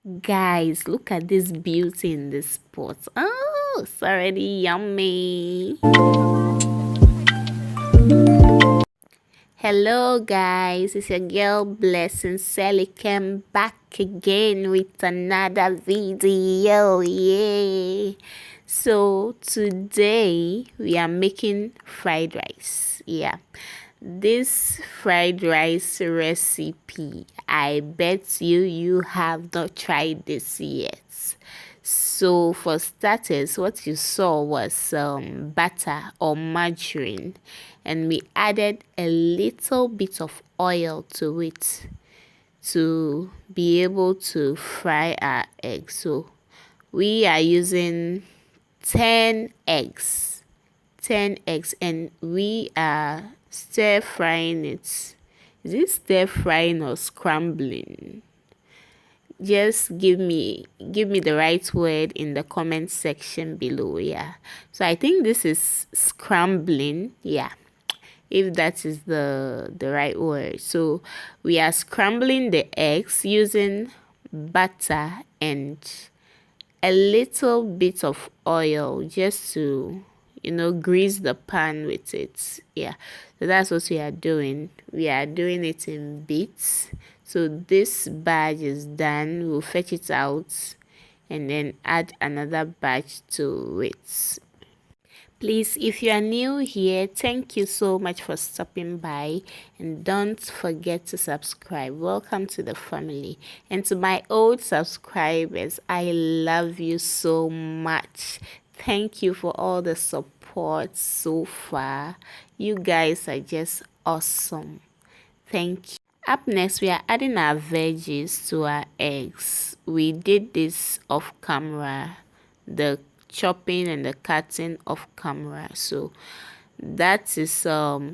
Guys, look at this beauty in this pot. Oh, it's already yummy. Hello guys, it's your girl Blessing Sally came back again with another video. Yay! So today we are making fried rice. Yeah, this fried rice recipe, I bet you have not tried this yet. So for starters, what you saw was butter or margarine, and we added a little bit of oil to it to be able to fry our eggs. So we are using 10 eggs, 10 eggs, and we are stir frying it. Is it stir frying or scrambling? Just give me the right word in the comment section below. Yeah, so I think this is scrambling. Yeah, if that is the right word. So we are scrambling the eggs using butter and a little bit of oil just to grease the pan with it. Yeah, so that's what we are doing. We are doing it in bits. So this batch is done. We'll fetch it out and then add another batch to it. Please, if you are new here, thank you so much for stopping by, and don't forget to subscribe. Welcome to the family. And to my old subscribers, I love you so much. Thank you for all the support so far. You guys are just awesome. Thank you. Up next, we are adding our veggies to our eggs. We did this off camera, the chopping and the cutting off camera. So that is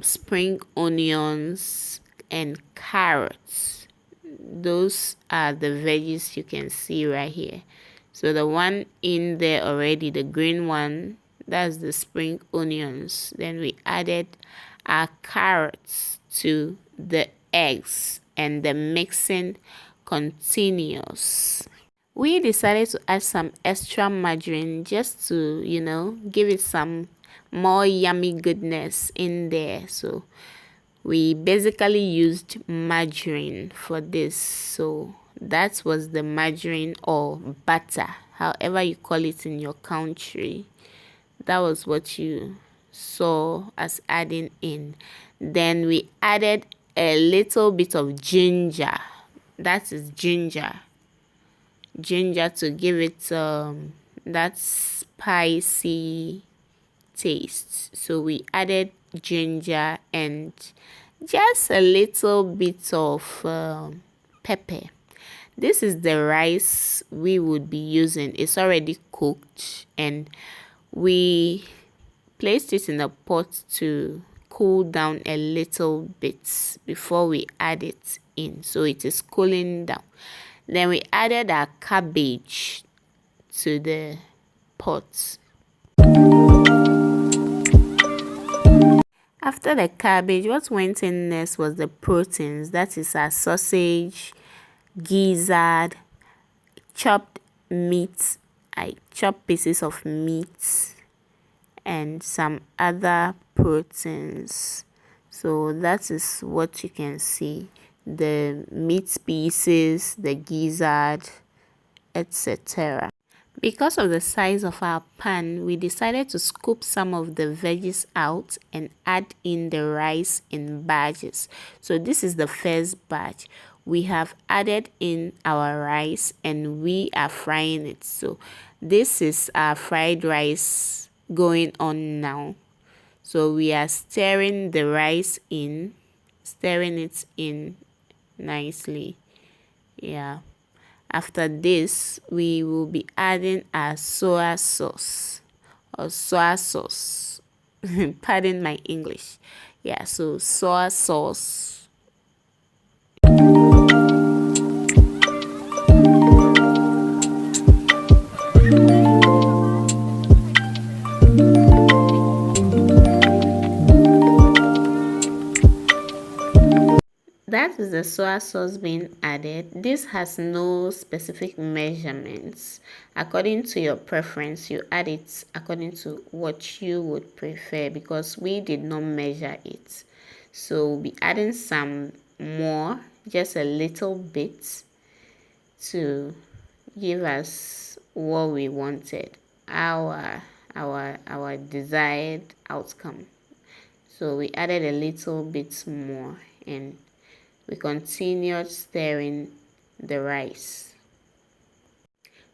spring onions and carrots. Those are the veggies you can see right here. So the one in there already, the green one, that's the spring onions. Then we added our carrots to the eggs, and the mixing continues. We decided to add some extra margarine just to, give it some more yummy goodness in there. So we basically used margarine for this. So that was the margarine or butter, however you call it in your country. That was what you saw us adding in. Then we added a little bit of ginger. That is ginger to give it that spicy taste. So we added ginger and just a little bit of pepper. This is the rice we would be using. It's already cooked, and we placed it in a pot to cool down a little bit before we add it in. So it is cooling down. Then we added our cabbage to the pot. After the cabbage, what went in next was the proteins. That is our sausage, gizzard, chopped meat. I chopped pieces of meat and some other proteins. So that is what you can see: the meat pieces, the gizzard, etc. Because of the size of our pan, we decided to scoop some of the veggies out and add in the rice in batches. So this is the first batch. We have added in our rice and we are frying it. So this is our fried rice going on now. So we are stirring the rice in, stirring it in nicely. Yeah. After this, we will be adding our soy sauce or soy sauce. Pardon my English. Yeah, so soy sauce. That that is the soy sauce being added. This has no specific measurements. According to your preference, you add it according to what you would prefer, because we did not measure it. So we'll be adding some more, just a little bit, to give us what we wanted, our desired outcome. So we added a little bit more, and we continued stirring the rice.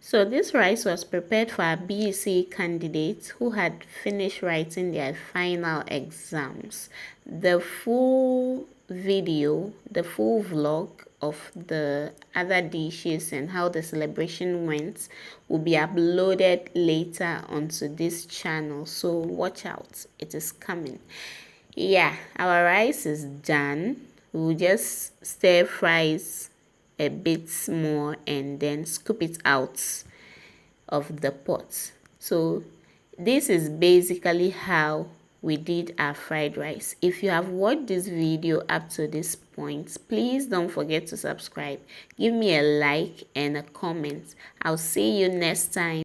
So this rice was prepared for our BEC candidates who had finished writing their final exams. The full video, the full vlog of the other dishes and how the celebration went will be uploaded later onto this channel. So watch out, it is coming. Yeah, our rice is done. We'll just stir fries a bit more and then scoop it out of the pot. So this is basically how we did our fried rice. If you have watched this video up to this point, please don't forget to subscribe. Give me a like and a comment. I'll see you next time.